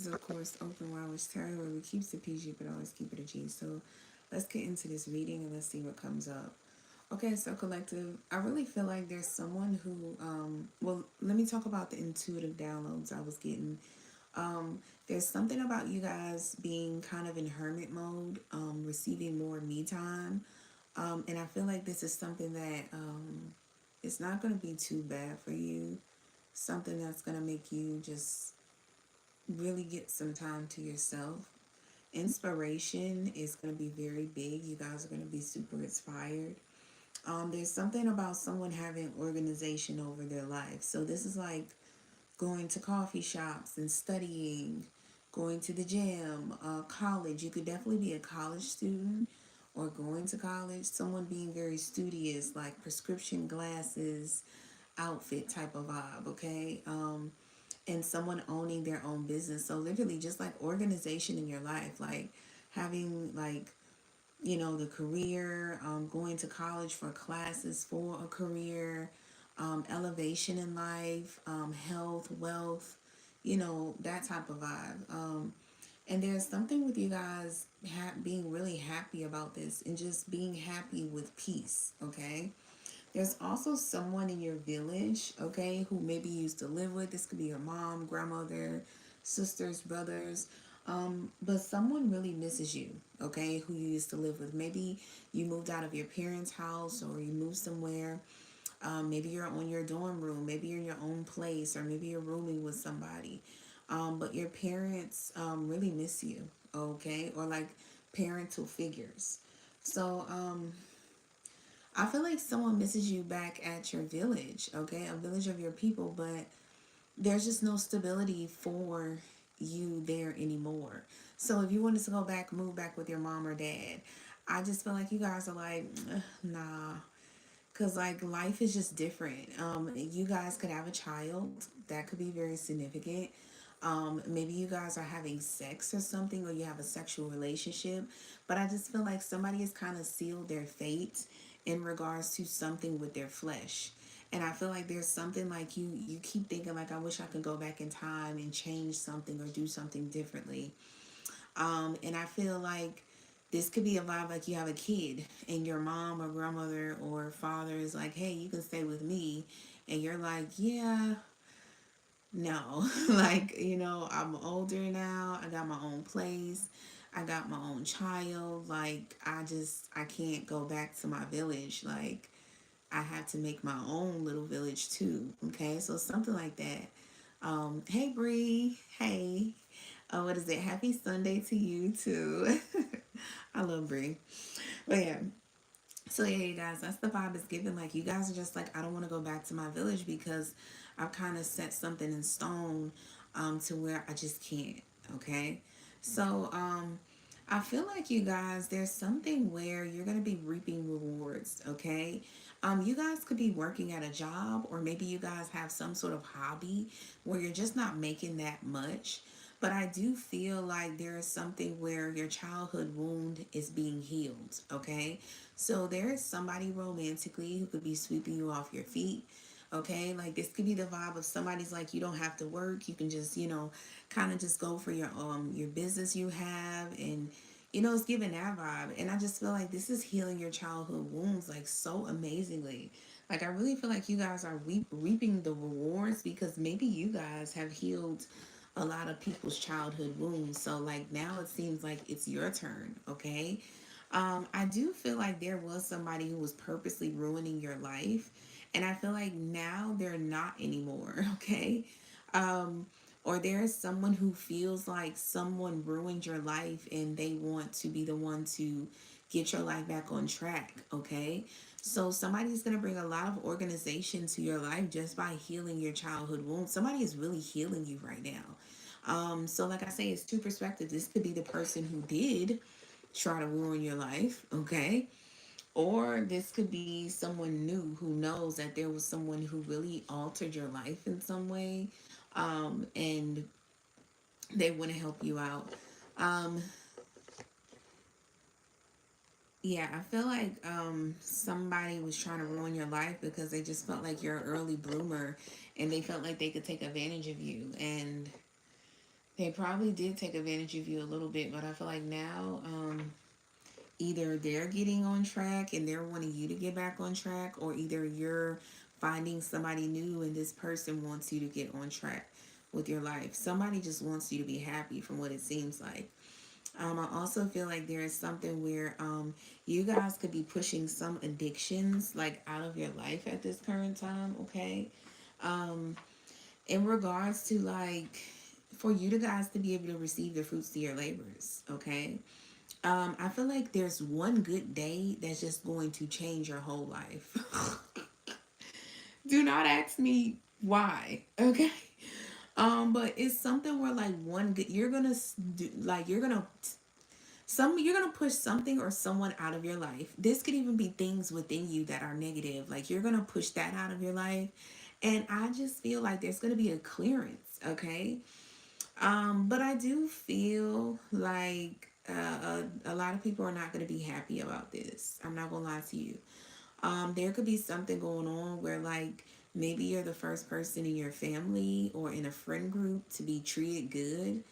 is, of course, Open Wildlish Tarot, where we keep it PG but always keep it a G. So let's get into this reading and let's see what comes up. Okay, so collective, I really feel like there's someone who, well, let me talk about the intuitive downloads I was getting. There's something about you guys being kind of in hermit mode, receiving more me time. And I feel like this is something that it's not going to be too bad for you. Something that's going to make you just really get some time to yourself. Inspiration is going to be very big. You guys are going to be super inspired. There's something about someone having organization over their life. So this is like going to coffee shops and studying, going to the gym, college. You could definitely be a college student or going to college. Someone being very studious, like prescription glasses, outfit type of vibe, okay? And someone owning their own business. So literally just like organization in your life, like having like, you know, the career, going to college for classes for a career, elevation in life, health, wealth, you know, that type of vibe. And there's something with you guys being really happy about this and just being happy with peace, okay? There's also someone in your village, okay, who maybe you used to live with. This could be your mom, grandmother, sisters, brothers. But someone really misses you, okay, who you used to live with. Maybe you moved out of your parents' house or you moved somewhere. Maybe you're on your dorm room. Maybe you're in your own place or maybe you're rooming with somebody. But your parents really miss you, okay, or like parental figures. So, I feel like someone misses you back at your village, okay? A village of your people, but there's just no stability for you there anymore. So if you wanted to go back, move back with your mom or dad, I just feel like you guys are like, nah. Because, like, life is just different. You guys could have a child. That could be very significant. Maybe you guys are having sex or something, or you have a sexual relationship. But I just feel like somebody has kind of sealed their fate in regards to something with their flesh. And I feel like there's something like you keep thinking like, I wish I could go back in time and change something or do something differently. And I feel like this could be a vibe like you have a kid and your mom or grandmother or father is like, hey, you can stay with me. And you're like, yeah, no. Like, you know, I'm older now. I got my own place. I got my own child. Like, I can't go back to my village. Like, I have to make my own little village too. Okay, so something like that. Hey Bree, hey. What is it? Happy Sunday to you too. I love Bree. But yeah, so yeah, you guys, that's the vibe it's given. Like you guys are just like, I don't want to go back to my village because I've kind of set something in stone, to where I just can't. Okay, so I feel like you guys, there's something where you're gonna be reaping rewards. Okay, you guys could be working at a job, or maybe you guys have some sort of hobby where you're just not making that much. But I do feel like there is something where your childhood wound is being healed, okay? So there is somebody romantically who could be sweeping you off your feet, okay? Like this could be the vibe of somebody's like, you don't have to work, you can just, you know, kind of just go for your business you have, and you know, it's giving that vibe. And I just feel like this is healing your childhood wounds like so amazingly. Like I really feel like you guys are reaping the rewards because maybe you guys have healed a lot of people's childhood wounds. So like now it seems like it's your turn, okay? I do feel like there was somebody who was purposely ruining your life, and I feel like now they're not anymore, okay? Um, or there's someone who feels like someone ruined your life and they want to be the one to get your life back on track, okay? So somebody's going to bring a lot of organization to your life just by healing your childhood wounds. Somebody is really healing you right now. So like I say, it's two perspectives. This could be the person who did try to ruin your life, okay? Or this could be someone new who knows that there was someone who really altered your life in some way, and they want to help you out. Um, yeah, I feel like somebody was trying to ruin your life because they just felt like you're an early bloomer and they felt like they could take advantage of you. And They probably did take advantage of you a little bit, but I feel like now, either they're getting on track and they're wanting you to get back on track, or either you're finding somebody new and this person wants you to get on track with your life. Somebody just wants you to be happy from what it seems like. I also feel like there is something where you guys could be pushing some addictions like out of your life at this current time, okay? Um, in regards to like for you to guys to be able to receive the fruits to your labors, okay? I feel like there's one good day that's just going to change your whole life. Do not ask me why, okay? But it's something where like one good you're gonna do, like you're gonna push something or someone out of your life. This could even be things within you that are negative. Like you're gonna push that out of your life, and I just feel like there's gonna be a clearance, okay? But I do feel like a lot of people are not going to be happy about this. I'm not going to lie to you. There could be something going on where, like, maybe you're the first person in your family or in a friend group to be treated good.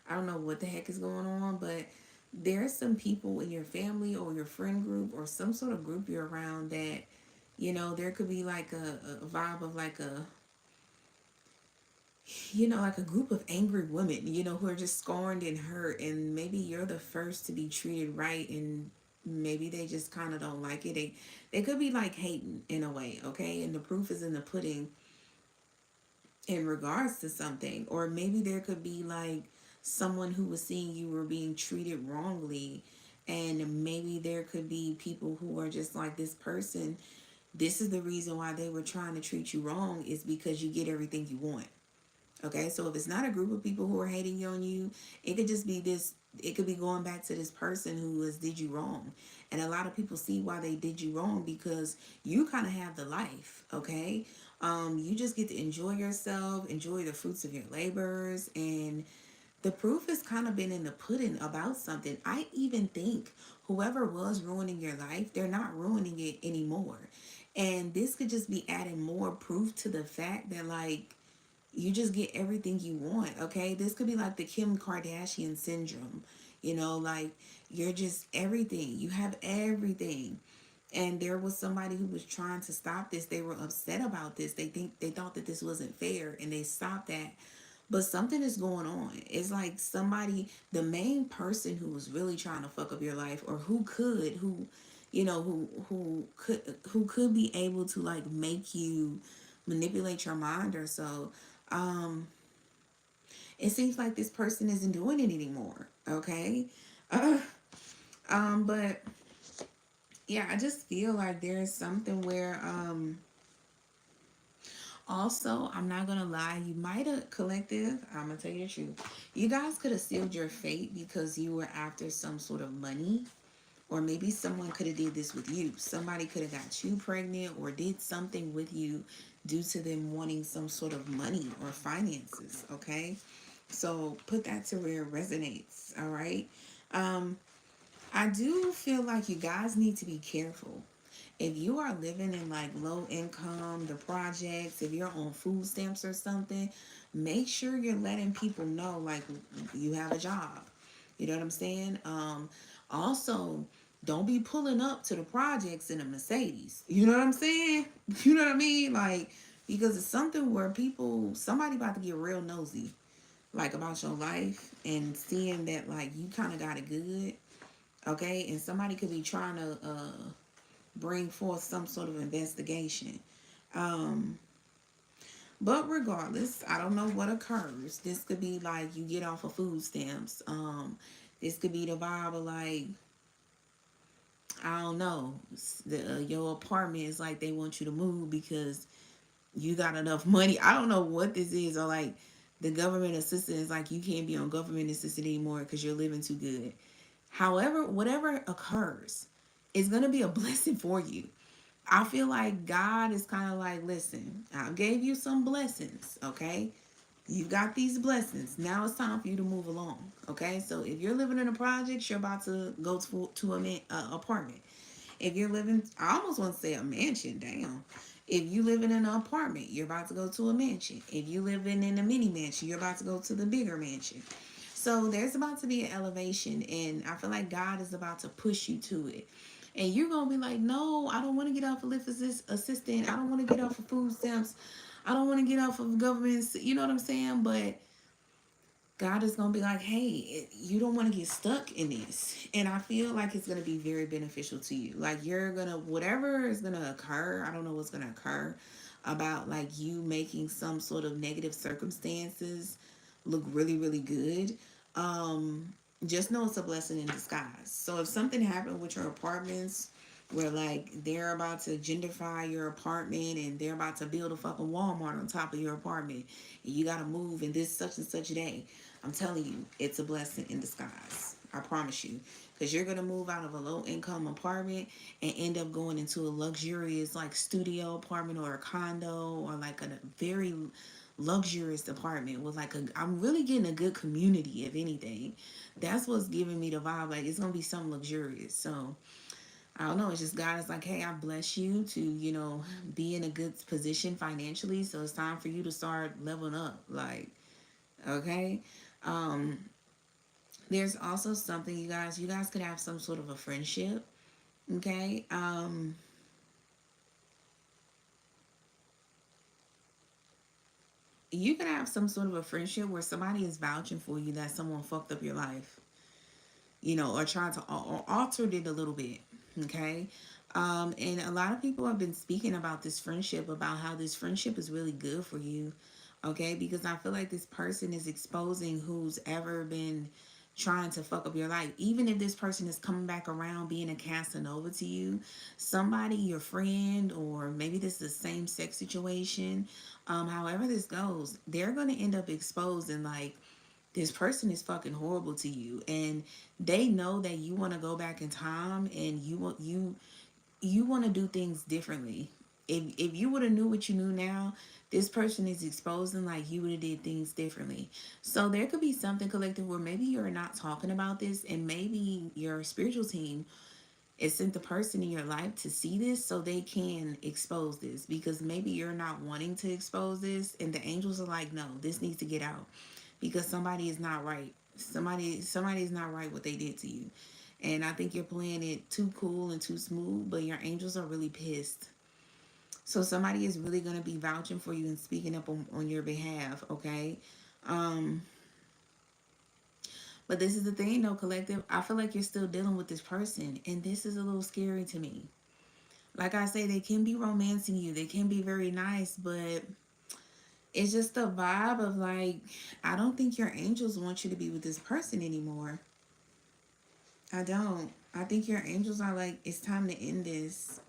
I don't know what the heck is going on, but there's some people in your family or your friend group or some sort of group you're around that, there could be like a vibe of like like a group of angry women, who are just scorned and hurt, and maybe you're the first to be treated right, and maybe they just kind of don't like it. They could be like hating in a way, okay? And the proof is in the pudding in regards to something. Or maybe there could be like someone who was seeing you were being treated wrongly, and maybe there could be people who are just like, this person, this is the reason why they were trying to treat you wrong, is because you get everything you want. Okay, so if it's not a group of people who are hating on you, it could just be this, it could be going back to this person who has did you wrong. And a lot of people see why they did you wrong because you kind of have the life, okay? You just get to enjoy yourself, enjoy the fruits of your labors, and the proof has kind of been in the pudding about something. I even think whoever was ruining your life, they're not ruining it anymore. And this could just be adding more proof to the fact that, like, you just get everything you want, okay? This could be like the Kim Kardashian syndrome, like you're just everything. You have everything. And there was somebody who was trying to stop this. They were upset about this. They thought that this wasn't fair and they stopped that. But something is going on. It's like somebody, the main person who was really trying to fuck up your life, or who could be able to like make you manipulate your mind or so. um it seems like this person isn't doing it anymore, okay? uh, but yeah, I just feel like there's something where also, I'm not gonna lie, you might have, collective, I'm gonna tell you the truth, you guys could have sealed your fate because you were after some sort of money. Or maybe someone could have did this with you. Somebody could have got you pregnant or did something with you due to them wanting some sort of money or finances, okay? So put that to where it resonates, all right? Um, I do feel like you guys need to be careful. If you are living in like low income, the projects, if you're on food stamps or something, make sure you're letting people know like you have a job. You know what I'm saying? Also, don't be pulling up to the projects in a Mercedes. You know what I'm saying? You know what I mean? Like, because it's something where somebody about to get real nosy, like about your life and seeing that like you kind of got it good, okay? And somebody could be trying to bring forth some sort of investigation. Um, but regardless, I don't know what occurs. This could be like you get off of food stamps. This could be the vibe of like, I don't know, your apartment is like they want you to move because you got enough money. I don't know what this is. Or like the government assistance is like you can't be on government assistance anymore because you're living too good. However, whatever occurs, it's going to be a blessing for you. I feel like God is kind of like, listen, I gave you some blessings, okay? You got these blessings. Now it's time for you to move along, okay? So if you're living in a project, you're about to go to an apartment. If you're living, I almost want to say a mansion, damn. If you live in an apartment, you're about to go to a mansion. If you live in a mini mansion, you're about to go to the bigger mansion. So there's about to be an elevation, and I feel like God is about to push you to it. And you're gonna be like, no, I don't want to get off of Lyft assistant. I don't want to get off of food stamps. I don't want to get off of government. You know what I'm saying? But God is going to be like, hey, you don't want to get stuck in this. And I feel like it's going to be very beneficial to you. Like you're going to, whatever is going to occur, I don't know what's going to occur about like you making some sort of negative circumstances look really, really good. Just know it's a blessing in disguise. So if something happened with your apartments, where like they're about to gentrify your apartment and they're about to build a fucking Walmart on top of your apartment and you gotta move in this such and such day, I'm telling you, it's a blessing in disguise. I promise you. Because you're gonna move out of a low income apartment and end up going into a luxurious like studio apartment or a condo or like a very luxurious apartment with like a, I'm really getting a good community if anything. That's what's giving me the vibe. Like it's gonna be something luxurious. So I don't know. It's just God is like, hey, I bless you to, be in a good position financially. So it's time for you to start leveling up. Like, okay. Um, there's also something, you guys could have some sort of a friendship. Okay. You could have some sort of a friendship where somebody is vouching for you that someone fucked up your life, or tried to or altered it a little bit. Okay. And a lot of people have been speaking about this friendship, about how this friendship is really good for you. Okay. Because I feel like this person is exposing who's ever been trying to fuck up your life. Even if this person is coming back around being a Casanova to you, somebody, your friend, or maybe this is the same sex situation, however this goes, they're going to end up exposing like, this person is fucking horrible to you, and they know that you want to go back in time and you want to do things differently. If you would have knew what you knew now, this person is exposing like you would have did things differently. So there could be something collective where maybe you're not talking about this, and maybe your spiritual team is sent the person in your life to see this so they can expose this, because maybe you're not wanting to expose this and the angels are like, no, this needs to get out because somebody is not right. Somebody is not right what they did to you. And I think you're playing it too cool and too smooth, but your angels are really pissed. So somebody is really going to be vouching for you and speaking up on your behalf, okay? Um, but this is the thing, though, collective. I feel like you're still dealing with this person, and this is a little scary to me. Like I say, they can be romancing you, they can be very nice, but it's just the vibe of like, I don't think your angels want you to be with this person anymore. I don't. I think your angels are like, it's time to end this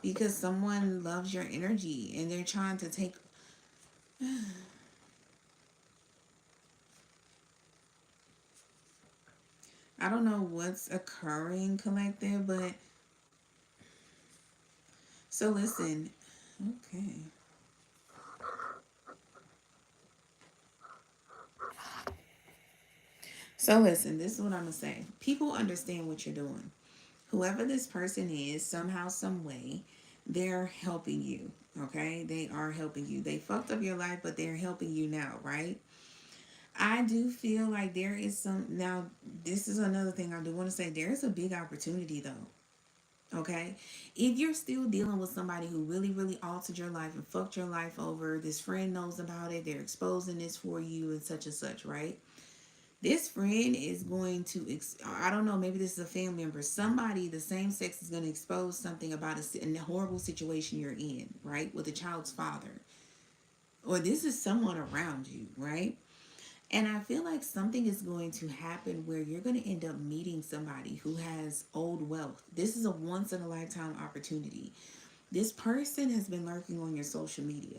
because someone loves your energy and they're trying to take. I don't know what's occurring, collective, but so listen. Okay. So listen, this is what I'm gonna say. People understand what you're doing. Whoever this person is, somehow, some way, they're helping you. Okay, they are helping you. They fucked up your life, but they're helping you now, right? I do feel like there is some now. This is another thing I do want to say. There is a big opportunity though. Okay, if you're still dealing with somebody who really, really altered your life and fucked your life over, this friend knows about it. They're exposing this for you and such, right? This friend is going to, I don't know, maybe this is a family member. Somebody, the same sex, is going to expose something about a horrible situation you're in, right? With a child's father. Or this is someone around you, right? And I feel like something is going to happen where you're going to end up meeting somebody who has old wealth. This is a once in a lifetime opportunity. This person has been lurking on your social media.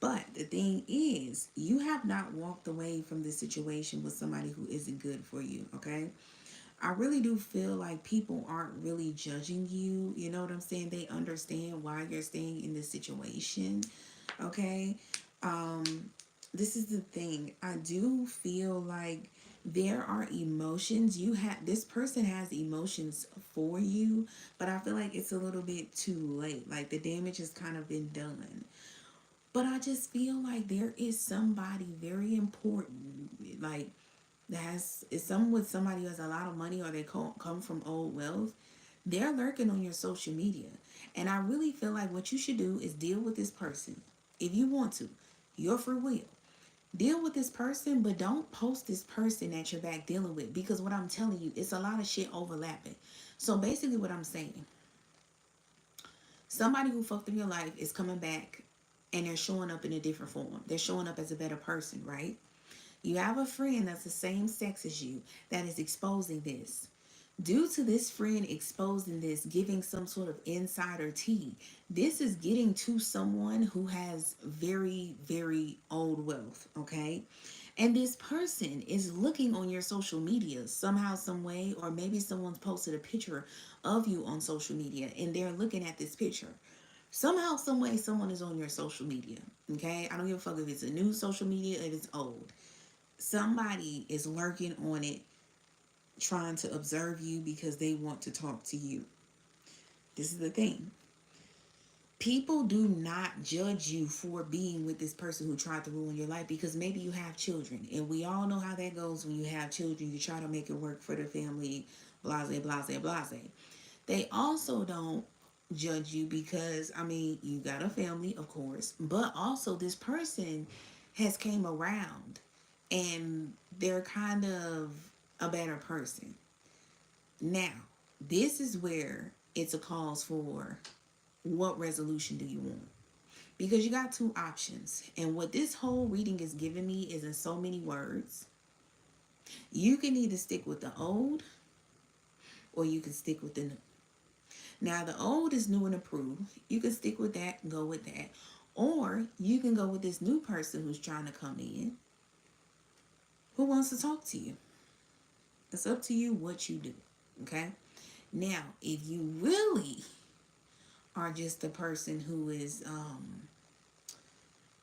But the thing is, you have not walked away from this situation with somebody who isn't good for you, okay? I really do feel like people aren't really judging you. You know what I'm saying? They understand why you're staying in this situation, okay? Um, this is the thing. I do feel like There are emotions you have. This person has emotions for you, but I feel like it's a little bit too late. Like the damage has kind of been done. But I just feel like there is somebody very important, like that's is someone with somebody who has a lot of money or they come from old wealth. They're lurking on your social media, and I really feel like what you should do is deal with this person if you want to. Your free will. Deal with this person, but don't post this person that you're back dealing with, because what I'm telling you, it's a lot of shit overlapping. So basically, what I'm saying, somebody who fucked up your life is coming back and they're showing up in a different form. They're showing up as a better person, right? You have a friend that's the same sex as you that is exposing this. Due to this friend exposing this, giving some sort of insider tea, this is getting to someone who has very, very old wealth, okay? And this person is looking on your social media somehow, some way, or maybe someone's posted a picture of you on social media and they're looking at this picture. Somehow, some way, someone is on your social media, okay? I don't give a fuck if it's a new social media, if it's old. Somebody is lurking on it, trying to observe you because they want to talk to you. This is the thing. People do not judge you for being with this person who tried to ruin your life, because maybe you have children. And we all know how that goes when you have children. You try to make it work for the family, blase, blase, blase. They also don't judge you because, I mean, you got a family, of course, but also this person has came around and they're kind of a better person. Now, this is where it's a cause for what resolution do you want? Because you got two options. And what this whole reading is giving me is in so many words. You can either stick with the old or you can stick with the new. Now, the old is new and approved. You can stick with that and go with that. Or you can go with this new person who's trying to come in, who wants to talk to you. It's up to you what you do. Okay? Now, if you really are just a person who is,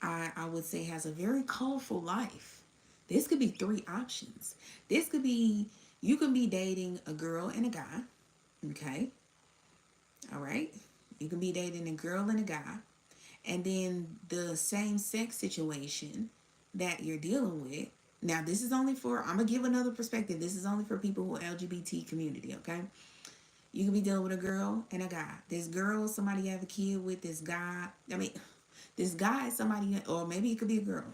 I would say, has a very colorful life, this could be three options. This could be, you can be dating a girl and a guy. Okay? All right? You can be dating a girl and a guy. And then the same sex situation that you're dealing with. Now, this is only for, I'm going to give another perspective. This is only for people who are LGBT community, okay? You can be dealing with a girl and a guy. This girl, somebody you have a kid with. This guy, I mean, this guy is somebody, or maybe it could be a girl.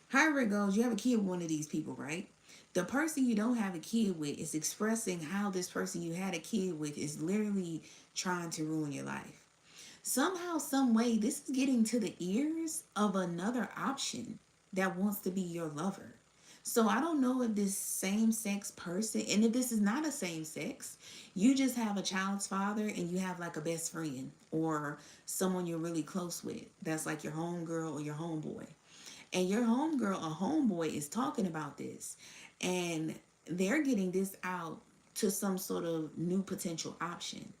However it goes, you have a kid with one of these people, right? The person you don't have a kid with is expressing how this person you had a kid with is literally trying to ruin your life. Somehow, some way, this is getting to the ears of another option that wants to be your lover. So I don't know if this same sex person, and if this is not a same sex, you just have a child's father and you have like a best friend or someone you're really close with that's like your homegirl or your homeboy. And your homegirl or homeboy is talking about this, and they're getting this out to some sort of new potential option.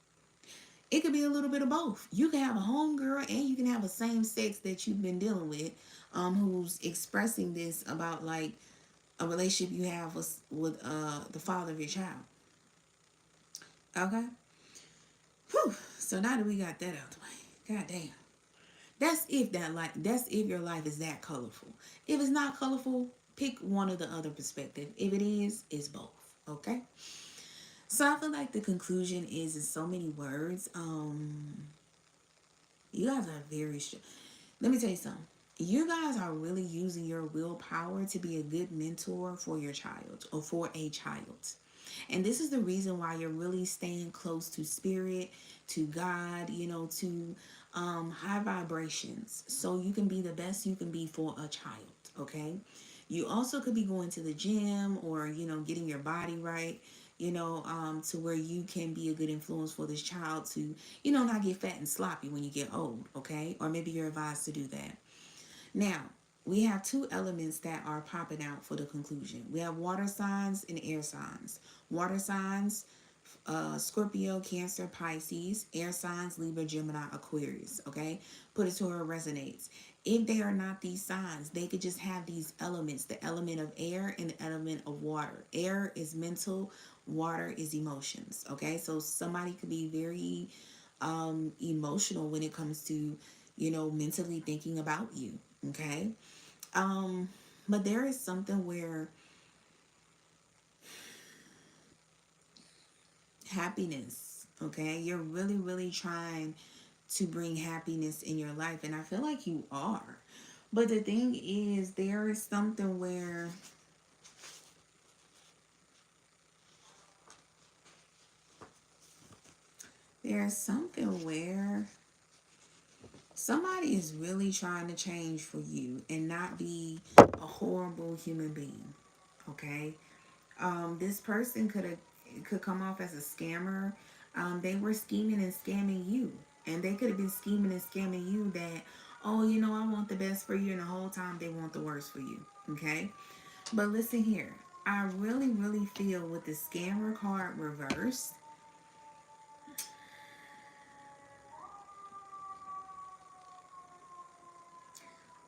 It could be a little bit of both. You can have a homegirl and you can have a same sex that you've been dealing with, who's expressing this about like a relationship you have with the father of your child. Okay? Whew. So now that we got that out the way, god damn. That's if your life is that colorful. If it's not colorful, pick one or the other perspective. If it is, it's both. Okay? So I feel like the conclusion is in so many words. You guys are very let me tell you something. You guys are really using your willpower to be a good mentor for your child or for a child. And this is the reason why you're really staying close to spirit, to God, to high vibrations. So you can be the best you can be for a child, okay? You also could be going to the gym or, getting your body right, to where you can be a good influence for this child to, not get fat and sloppy when you get old, okay? Or maybe you're advised to do that. Now, we have two elements that are popping out for the conclusion. We have water signs and air signs. Water signs, Scorpio, Cancer, Pisces. Air signs, Libra, Gemini, Aquarius. Okay? Put it to where it resonates. if they are not these signs, they could just have these elements, the element of air and the element of water. Air is mental, water is emotions. Okay, so somebody could be very emotional when it comes to, mentally thinking about you. Okay, but there is something where happiness, okay, you're really, really trying to bring happiness in your life, and I feel like you are. But the thing is, there is something where there's something where somebody is really trying to change for you and not be a horrible human being. Okay, this person could come off as a scammer. They were scheming and scamming you, and they could have been scheming and scamming you that, oh, I want the best for you, and the whole time they want the worst for you. Okay, but listen here, I really, really feel with the scammer card reversed.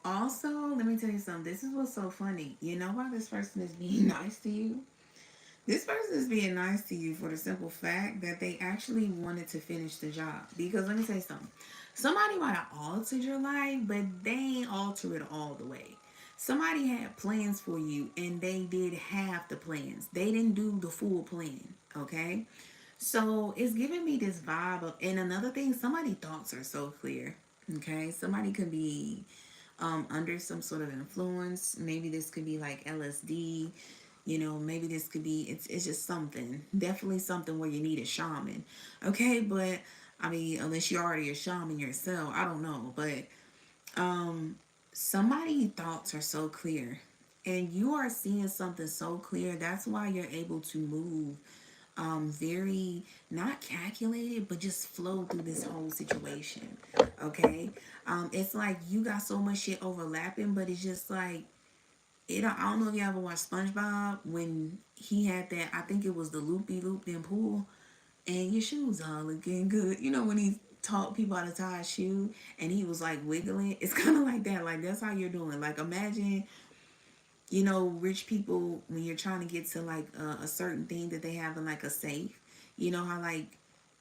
Also, let me tell you something. This is what's so funny. You know why this person is being nice to you? This person is being nice to you for the simple fact that they actually wanted to finish the job. Because let me tell you something. Somebody might have altered your life, but they ain't alter it all the way. Somebody had plans for you and they did half the plans. They didn't do the full plan. Okay? So it's giving me this vibe of, and another thing, somebody thoughts are so clear. Okay? Somebody could be under some sort of influence. Maybe this could be like LSD. Maybe this could be, it's just something. Definitely something where you need a shaman. Okay, but I mean, unless you're already a shaman yourself, I don't know. But somebody's thoughts are so clear. And you are seeing something so clear. That's why you're able to move very not calculated, but just flow through this whole situation. Okay, it's like you got so much shit overlapping, but it's just like I don't know if you ever watched SpongeBob when he had that. I think it was the loopy loop in pool, and your shoes are looking good. When he taught people how to tie a shoe and he was like wiggling. It's kind of like that. Like that's how you're doing. Like imagine rich people when you're trying to get to like a certain thing that they have in like a safe. You know how like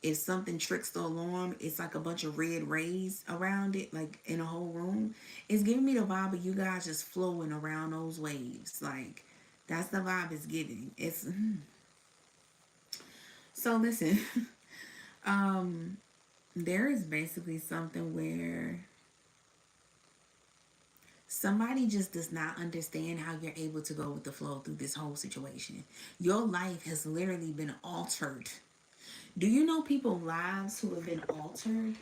if something tricks the alarm, it's like a bunch of red rays around it, like in a whole room. It's giving me the vibe of you guys just flowing around those waves. Like that's the vibe it's giving. It's so listen. um, there is basically something where somebody just does not understand how you're able to go with the flow through this whole situation. Your life has literally been altered. Do you know people lives who have been altered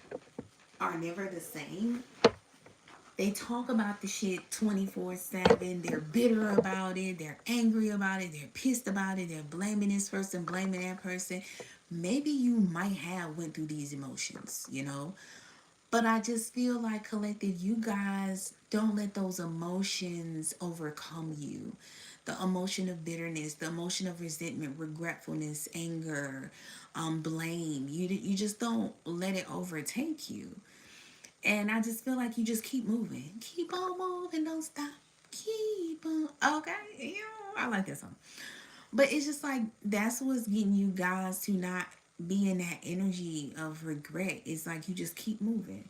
are never the same? They talk about the shit 24/7. They're bitter about it. They're angry about it. They're pissed about it. They're blaming this person, blaming that person. Maybe you might have went through these emotions. But I just feel like collective, you guys don't let those emotions overcome you. The emotion of bitterness, the emotion of resentment, regretfulness, anger, blame. You just don't let it overtake you. And I just feel like you just keep moving. Keep on moving, don't stop. Keep on. Okay. I like that song. But it's just like that's what's getting you guys to not be in that energy of regret. It's like you just keep moving.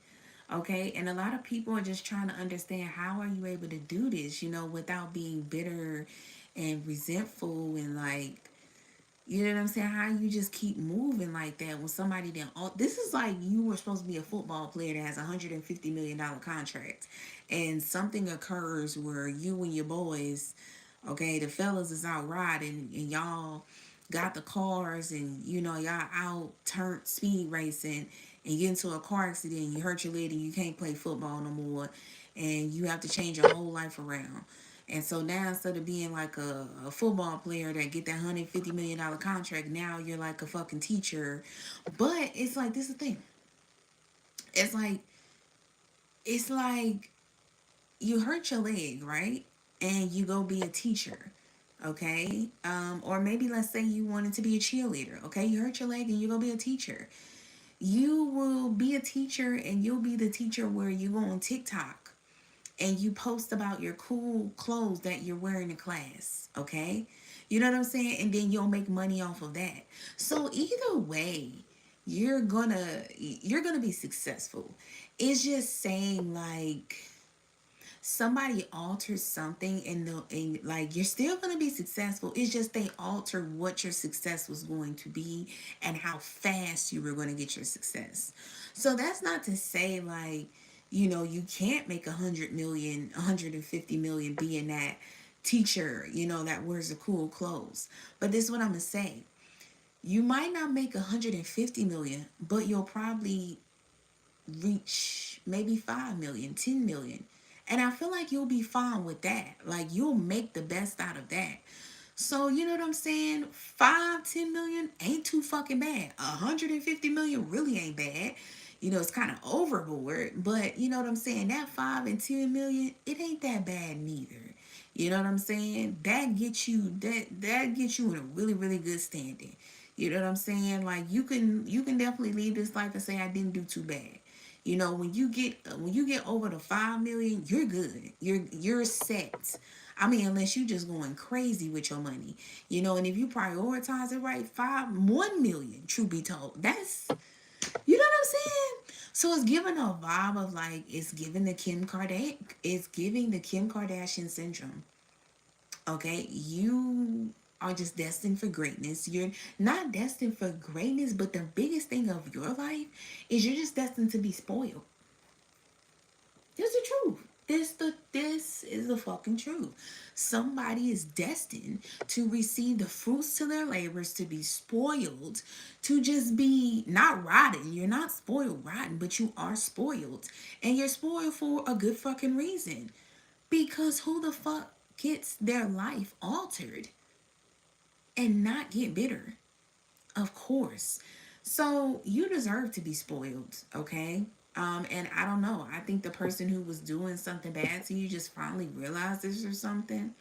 Okay? And a lot of people are just trying to understand how are you able to do this, without being bitter and resentful and like you know what I'm saying? How you just keep moving like that when somebody then this is like you were supposed to be a football player that has $150 million contract, and something occurs where you and your boys, okay, the fellas is out riding and y'all got the cars and y'all out turned speed racing and get into a car accident, you hurt your leg and you can't play football no more, and you have to change your whole life around. And so now instead of being like a football player that get that $150 million contract, now you're like a fucking teacher. But it's like this is the thing. It's like it's like you hurt your leg, right? And you go be a teacher. Okay? Or maybe let's say you wanted to be a cheerleader. Okay, you hurt your leg and you go be a teacher. You will be a teacher and you'll be the teacher where you go on TikTok and you post about your cool clothes that you're wearing to class, okay? You know what I'm saying? And then you'll make money off of that. So either way, you're gonna be successful. It's just saying like somebody alters something and like you're still going to be successful. It's just they altered what your success was going to be and how fast you were going to get your success. So that's not to say like, you can't make 100 million, 150 million being that teacher, that wears the cool clothes. But this is what I'm going to say. You might not make 150 million, but you'll probably reach maybe 5 million, 10 million. And I feel like you'll be fine with that. Like you'll make the best out of that. So you know what I'm saying? 5, 10 million ain't too fucking bad. 150 million really ain't bad. It's kind of overboard, but you know what I'm saying? That 5 and 10 million, it ain't that bad neither. You know what I'm saying? That gets you in a really, really good standing. You know what I'm saying? Like you can definitely leave this life and say I didn't do too bad. When you get over the 5 million, you're good. You're set. I mean, unless you just going crazy with your money, and if you prioritize it right, 1 million, truth be told, that's, you know what I'm saying? So it's giving a vibe of like, it's giving the Kim Kardashian syndrome. Okay, you are just destined for greatness. You're not destined for greatness, but the biggest thing of your life is you're just destined to be spoiled. This is the truth. This is the fucking truth. Somebody is destined to receive the fruits to their labors, to be spoiled, to just be not rotten. You're not spoiled rotten, but you are spoiled. And you're spoiled for a good fucking reason. Because who the fuck gets their life altered and not get bitter? Of course. So you deserve to be spoiled, okay? And I don't know. I think the person who was doing something bad to you just finally realized this or something.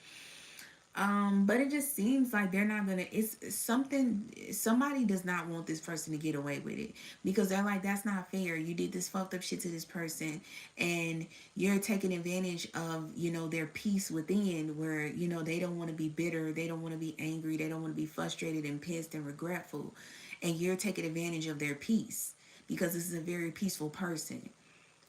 But it just seems like they're not gonna. It's something. Somebody does not want this person to get away with it because they're like, that's not fair. You did this fucked up shit to this person, and you're taking advantage of their peace within, where they don't want to be bitter, they don't want to be angry, they don't want to be frustrated and pissed and regretful, and you're taking advantage of their peace because this is a very peaceful person.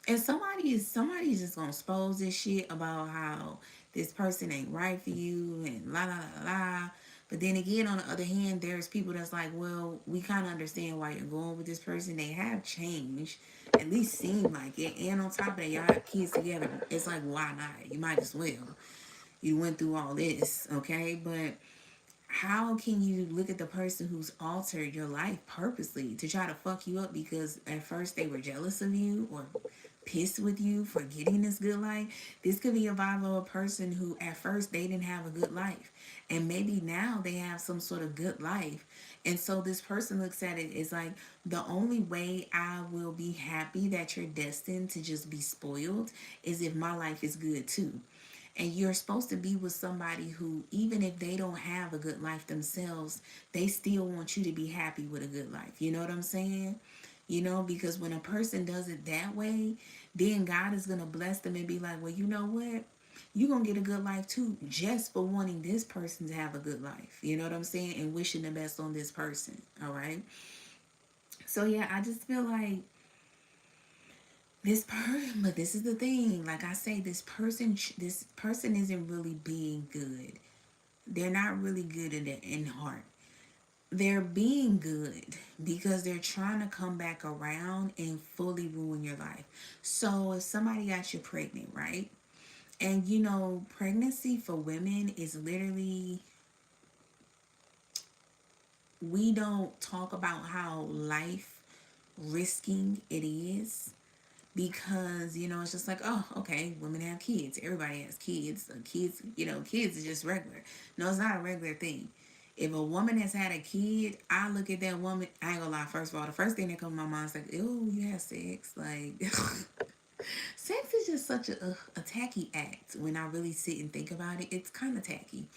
And somebody's just gonna expose this shit about how this person ain't right for you and la la la la. But then again, on the other hand, there's people that's like, well, we kind of understand why you're going with this person. They have changed, at least seem like it. And on top of that, y'all have kids together. It's like, why not? You might as well. You went through all this, okay? But how can you look at the person who's altered your life purposely to try to fuck you up because at first they were jealous of you or pissed with you for getting this good life? This could be a vibe of a person who at first they didn't have a good life and maybe now they have some sort of good life, and so this person looks at it as like, the only way I will be happy that you're destined to just be spoiled is if my life is good too. And you're supposed to be with somebody who, even if they don't have a good life themselves, they still want you to be happy with a good life. You know what I'm saying? Because when a person does it that way, then God is going to bless them and be like, well, you know what? You're going to get a good life too, just for wanting this person to have a good life. You know what I'm saying? And wishing the best on this person. All right. So, yeah, I just feel like but this is the thing. Like I say, this person isn't really being good. They're not really good in heart. They're being good because they're trying to come back around and fully ruin your life. So if somebody got you pregnant, right? And pregnancy for women is literally, we don't talk about how life risking it is, because it's just like, oh, okay, women have kids, everybody has kids. Kids is just regular. No, it's not a regular thing. If a woman has had a kid, I look at that woman, I ain't gonna lie, first of all, the first thing that comes to my mind is like, ew, you have sex. Like sex is just such a tacky act. When I really sit and think about it, it's kind of tacky.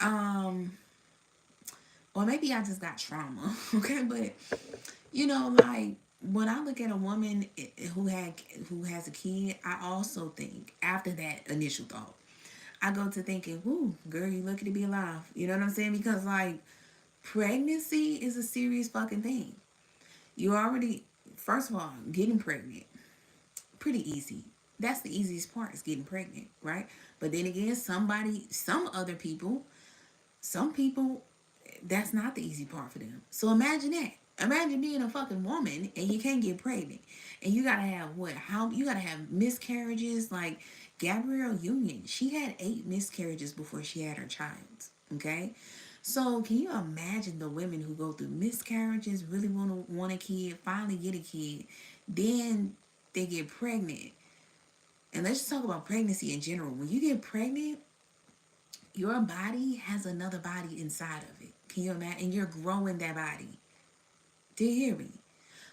Or maybe I just got trauma. Okay, but like, when I look at a woman who has a kid, I also think after that initial thought, I go to thinking, "Whoo, girl, you lucky to be alive." You know what I'm saying? Because like pregnancy is a serious fucking thing. You already, first of all, getting pregnant, pretty easy. That's the easiest part is getting pregnant, right? But then again, some other people, some people, that's not the easy part for them. So imagine that. Imagine being a fucking woman and you can't get pregnant. And you gotta have what? How you gotta have miscarriages like Gabrielle Union. She had 8 miscarriages before she had her child. Okay? So can you imagine the women who go through miscarriages, really want a kid, finally get a kid, then they get pregnant. And let's just talk about pregnancy in general. When you get pregnant, your body has another body inside of it. Can you imagine? And you're growing that body. Do you hear me?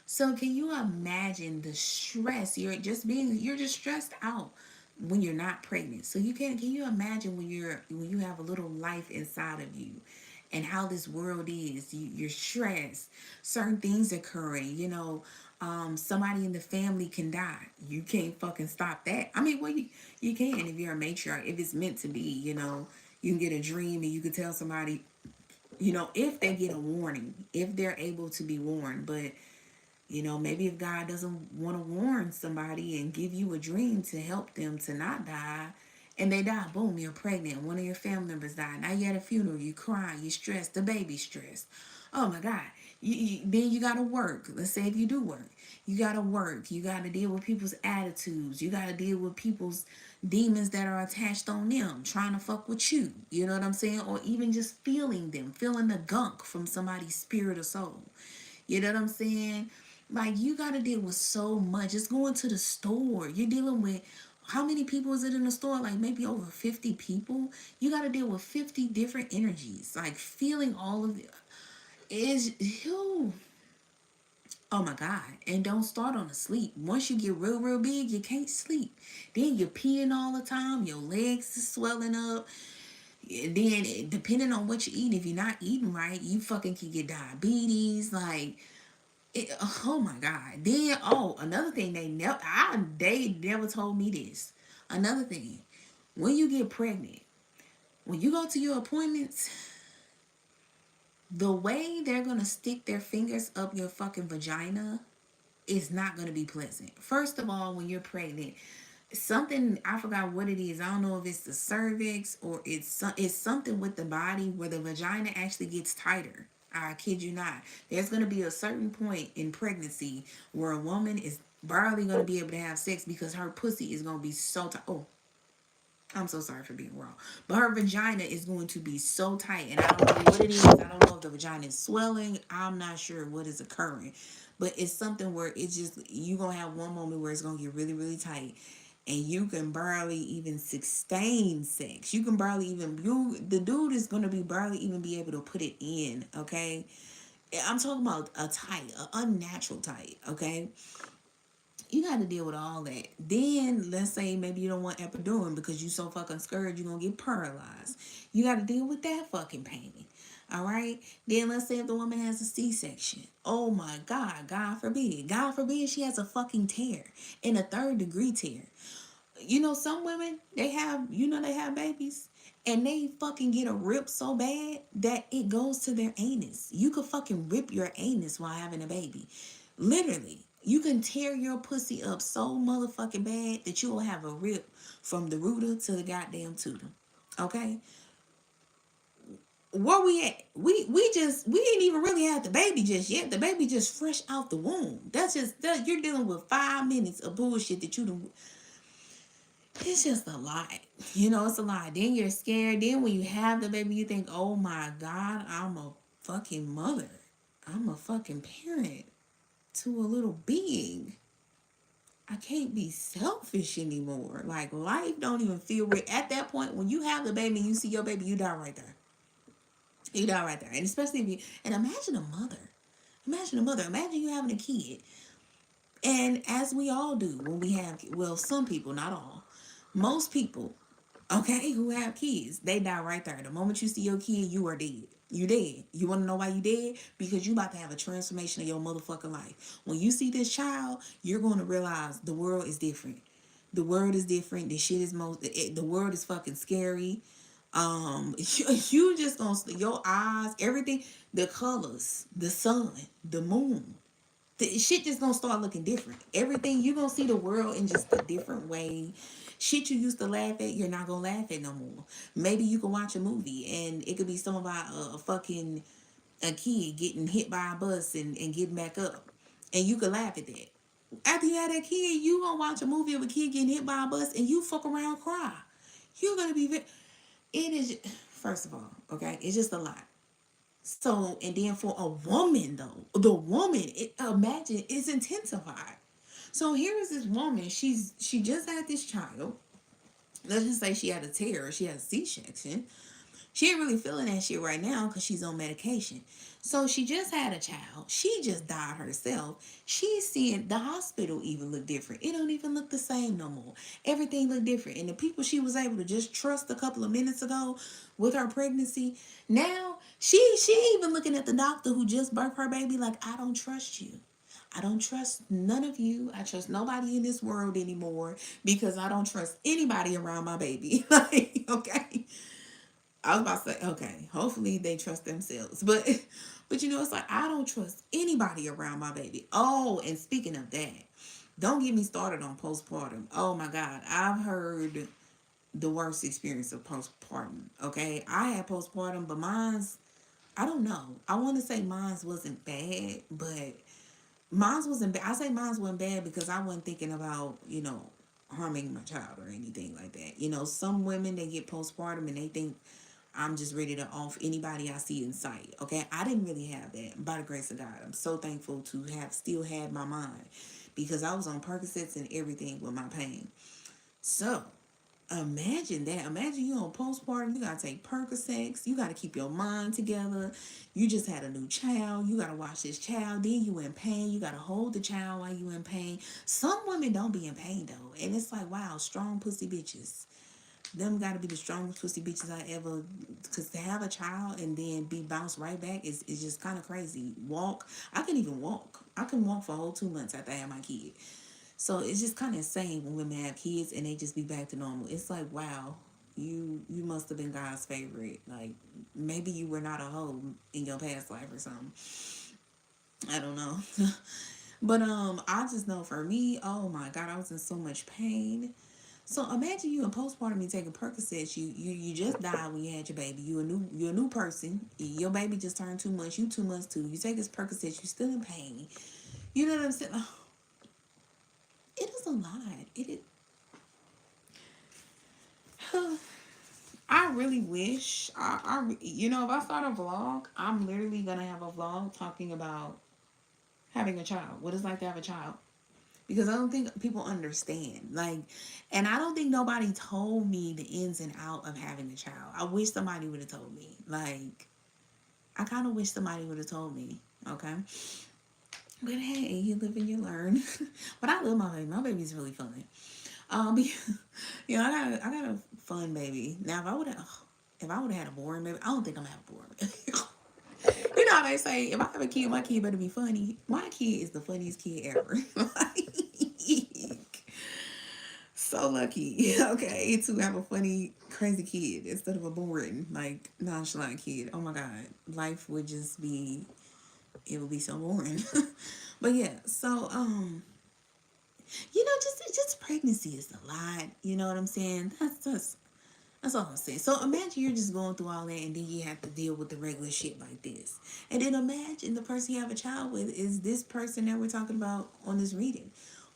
So can you imagine the stress? You're just stressed out when you're not pregnant. So can you imagine when you have a little life inside of you and how this world is? You're stressed. Certain things occurring, somebody in the family can die. You can't fucking stop that. I mean, well, you can if you're a matriarch, if it's meant to be, you can get a dream and you can tell somebody, if they get a warning, if they're able to be warned. But maybe if God doesn't want to warn somebody and give you a dream to help them to not die, and they die, boom, you're pregnant. One of your family members died. Now you're at a funeral, you cry, you're stressed, the baby's stressed. Oh my God. Then you got to work. Let's say if you do work, you got to work. You got to deal with people's attitudes. You got to deal with people's demons that are attached on them, trying to fuck with you. You know what I'm saying? Or even just feeling them, feeling the gunk from somebody's spirit or soul. You know what I'm saying? Like you got to deal with so much. Just going to the store. You're dealing with how many people is it in the store? Like maybe over 50 people. You got to deal with 50 different energies. Like feeling all of it is you. Oh my God. And don't start on the sleep. Once you get real, real big, you can't sleep. Then you're peeing all the time. Your legs is swelling up. And then depending on what you eat, if you're not eating right, you fucking can get diabetes. Like oh my God. Then another thing they never told me this. Another thing, when you get pregnant, when you go to your appointments, the way they're gonna stick their fingers up your fucking vagina is not gonna be pleasant. First of all, when you're pregnant, something I forgot what it is. I don't know if it's the cervix or it's something with the body where the vagina actually gets tighter. I kid you not. There's gonna be a certain point in pregnancy where a woman is barely gonna be able to have sex because her pussy is gonna be so tight. Oh, I'm so sorry for being wrong. But her vagina is going to be so tight. And I don't know what it is. I don't know if the vagina is swelling. I'm not sure what is occurring. But it's something where it's just, you're going to have one moment where it's going to get really, really tight. And you can barely even sustain sex. You can barely even, the dude is going to be barely even be able to put it in, okay? I'm talking about a tight, an unnatural tight, okay? You got to deal with all that. Then let's say maybe you don't want epidural because you so fucking scared you're gonna get paralyzed. You got to deal with that fucking pain. All right. Then let's say if the woman has a C-section. Oh my God, God forbid. God forbid she has a fucking tear, in a 3rd-degree tear. Some women they have babies and they fucking get a rip so bad that it goes to their anus. You could fucking rip your anus while having a baby. Literally. You can tear your pussy up so motherfucking bad that you will have a rip from the rooter to the goddamn tutor. Okay? Where we at? We ain't even really had the baby just yet. The baby just fresh out the womb. You're dealing with 5 minutes of bullshit that you don't. It's just a lot. It's a lot. Then you're scared. Then when you have the baby, you think, oh my God, I'm a fucking mother. I'm a fucking parent to a little being. I can't be selfish anymore. Like life don't even feel real. At that point, when you have the baby and you see your baby, you die right there. You die right there. And especially if you, and imagine a mother. Imagine a mother. Imagine you having a kid. And as we all do when we have, well, some people, not all, most people, okay, who have kids. They die right there. The moment you see your kid, you are dead. You dead. You want to know why you dead? Because you about to have a transformation of your motherfucking life. When you see this child, you're going to realize the world is different. The world is different. The shit is the world is fucking scary. You just gonna, your eyes, everything, the colors, the sun, the moon, the shit just gonna start looking different. Everything, you gonna see the world in just a different way. Shit you used to laugh at, you're not gonna laugh at no more. Maybe you can watch a movie and it could be something about a kid getting hit by a bus and getting back up, and you could laugh at that. After you had that kid, you gonna watch a movie of a kid getting hit by a bus and you fuck around cry. You're gonna be it is, first of all, okay, it's just a lot. So, and then for a woman though, the woman, imagine, is intensified. So here is this woman. She just had this child. Let's just say she had a tear. She had a C-section. She ain't really feeling that shit right now because she's on medication. So she just had a child. She just died herself. She's seeing the hospital even look different. It don't even look the same no more. Everything look different. And the people she was able to just trust a couple of minutes ago with her pregnancy, now she even looking at the doctor who just birthed her baby like, I don't trust you. I don't trust none of you. I trust nobody in this world anymore because I don't trust anybody around my baby. Like, okay. I was about to say, okay, hopefully they trust themselves. But you know, it's like I don't trust anybody around my baby. Oh, and speaking of that, don't get me started on postpartum. Oh my God. I've heard the worst experience of postpartum. Okay. I had postpartum, but mine's, I don't know. I want to say mine's wasn't bad, but mine's wasn't bad. I say mine's wasn't bad because I wasn't thinking about, harming my child or anything like that. Some women, they get postpartum and they think I'm just ready to off anybody I see in sight. Okay, I didn't really have that. By the grace of God, I'm so thankful to have still had my mind because I was on Percocets and everything with my pain. So imagine that. Imagine you on postpartum. You gotta take Percocets. You gotta keep your mind together. You just had a new child. You gotta watch this child. Then you in pain. You gotta hold the child while you in pain. Some women don't be in pain though, and it's like, wow, strong pussy bitches. Them gotta be the strongest pussy bitches I ever, because to have a child and then be bounced right back is just kind of crazy. Walk, I can even walk. I can walk for a whole 2 months after I had my kid. So it's just kind of insane when women have kids and they just be back to normal. It's like, wow, you must have been God's favorite. Like maybe you were not a hoe in your past life or something. I don't know. But I just know for me, oh my God, I was in so much pain. So imagine you in postpartum, you taking Percocets. You just died when you had your baby. You're a new person. Your baby just turned 2 months. You 2 months too. You take this Percocets. You still in pain. You know what I'm saying? Oh, it is a lot. It is. I really wish if I start a vlog, I'm literally gonna have a vlog talking about having a child. What it's like to have a child. Because I don't think people understand. Like, and I don't think nobody told me the ins and out of having a child. I wish somebody would have told me. Like, I kind of wish somebody would have told me. Okay. But hey, you live and you learn. But I love my baby. My baby's really fun. I got a fun baby. Now, if I would have had a boring baby, I don't think I'm gonna have a boring baby. You know how they say, if I have a kid, my kid better be funny. My kid is the funniest kid ever. Like, so lucky, okay, to have a funny, crazy kid instead of a boring, like, nonchalant kid. Oh my God. Life would just be, it would be so boring. But yeah, so, just pregnancy is a lot. You know what I'm saying? That's all I'm saying. So imagine you're just going through all that and then you have to deal with the regular shit like this. And then imagine the person you have a child with is this person that we're talking about on this reading,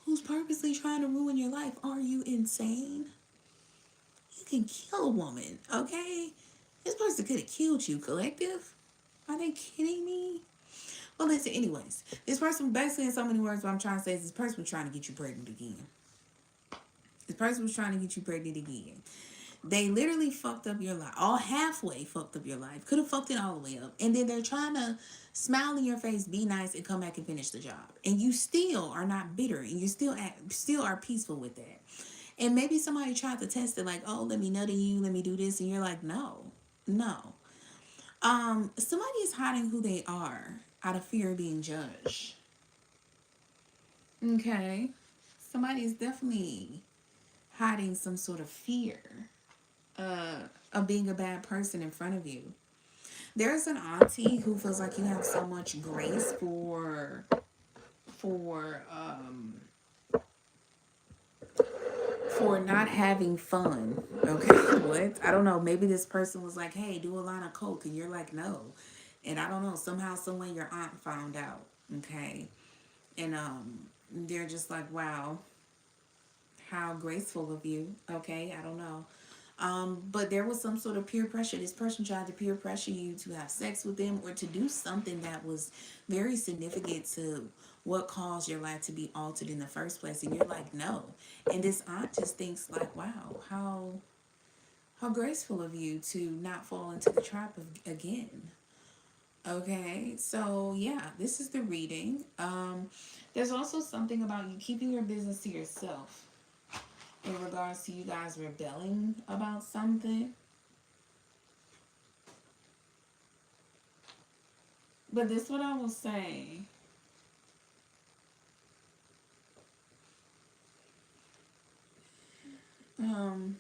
who's purposely trying to ruin your life. Are you insane? You can kill a woman, okay? This person could have killed you, collective. Are they kidding me? Well, listen, anyways. This person, basically in so many words, what I'm trying to say is this person was trying to get you pregnant again. This person was trying to get you pregnant again. They literally fucked up your life. All halfway fucked up your life. Could have fucked it all the way up. And then they're trying to smile in your face, be nice, and come back and finish the job. And you still are not bitter. And you still are peaceful with that. And maybe somebody tried to test it, like, oh, let me nut in you, let me do this, and you're like, no, no. Somebody is hiding who they are out of fear of being judged. Okay. Somebody is definitely hiding some sort of fear of being a bad person in front of you. There's an auntie who feels like you have so much grace for um for not having fun. Okay, what? I don't know. Maybe this person was like, "Hey, do a line of coke," and you're like, "No," and I don't know. Somehow, some way, your aunt found out. Okay, and they're just like, "Wow, how graceful of you." Okay, I don't know. But there was some sort of peer pressure. This person tried to peer pressure you to have sex with them or to do something that was very significant to what caused your life to be altered in the first place. And you're like, no. And this aunt just thinks like, wow, how graceful of you to not fall into the trap of, again. Okay, so yeah, this is the reading. There's also something about you keeping your business to yourself in regards to you guys rebelling about something. But this is what I will say. Um,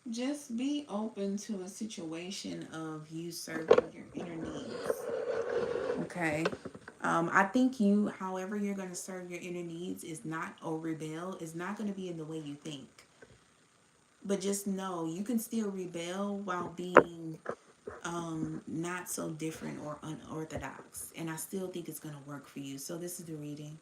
just be open to a situation of you serving your inner needs. Okay. I think you, however you're going to serve your inner needs, is not or rebel, is not going to be in the way you think. But just know you can still rebel while being not so different or unorthodox. And I still think it's going to work for you. So this is the reading.